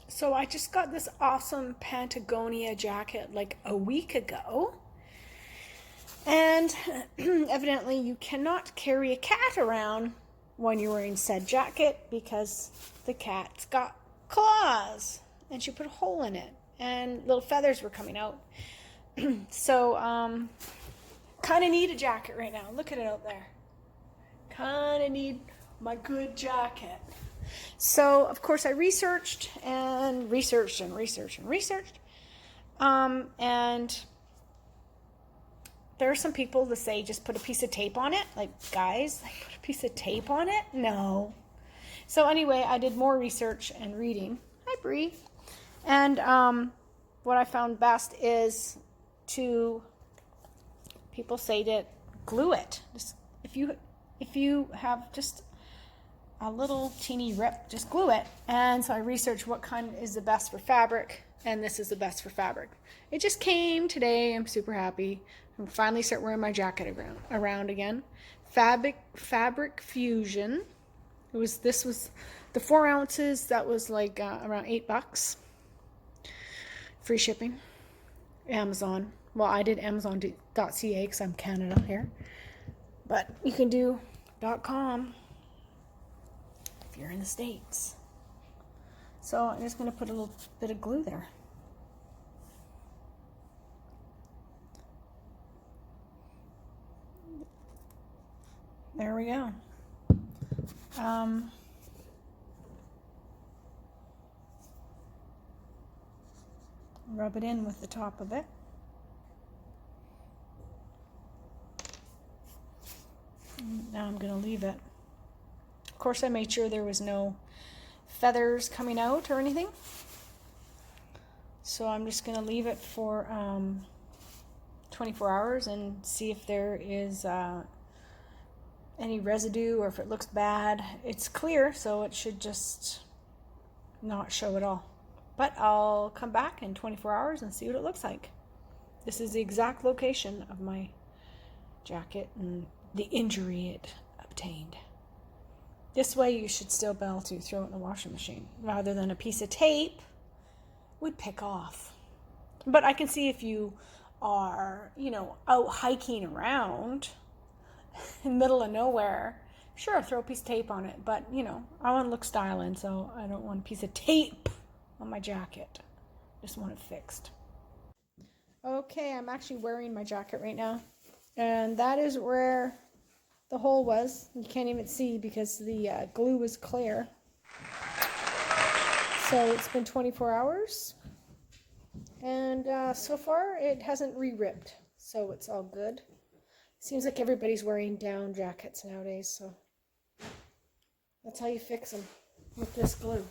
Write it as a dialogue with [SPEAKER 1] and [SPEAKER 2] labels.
[SPEAKER 1] So I just got this awesome Patagonia jacket like a week ago. And evidently you cannot carry a cat around when you're wearing said jacket because the cat's got claws and she put a hole in it and little feathers were coming out. So kind of need a jacket right now. Look at it out there. Kind of need my good jacket. So of course I researched and researched and researched and researched. And there are some people that say just put a piece of tape on it. Like, guys, like, put a piece of tape on it? No. So anyway, I did more research and reading. Hi, Bree. And what I found best is people say to glue it. Just, if you have just a little teeny rip, just glue it. And so I researched what kind is the best for fabric, and this is the best for fabric. It just came today. I'm super happy. I'm finally start wearing my jacket around again. Fabric Fusion. This was the 4 ounces. That was like around $8. Free shipping. Amazon. Well, I did Amazon.ca because I'm Canada here, but you can do .com if you're in the States. So I'm just going to put a little bit of glue there. There we go. Rub it in with the top of it. Now I'm going to leave it. Of course, I made sure there was no feathers coming out or anything. So I'm just going to leave it for 24 hours and see if there is any residue or if it looks bad. It's clear, so it should just not show at all. But I'll come back in 24 hours and see what it looks like. This is the exact location of my jacket and the injury it obtained. This way you should still be able to throw it in the washing machine rather than a piece of tape would pick off. But I can see if you are, out hiking around in the middle of nowhere, sure, throw a piece of tape on it. But, I want to look styling, so I don't want a piece of tape on my jacket. Just want it fixed. Okay, I'm actually wearing my jacket right now. And that is where the hole was. You can't even see because the glue was clear. So it's been 24 hours. And so far it hasn't re-ripped. So it's all good. Seems like everybody's wearing down jackets nowadays. So that's how you fix them, with this glue.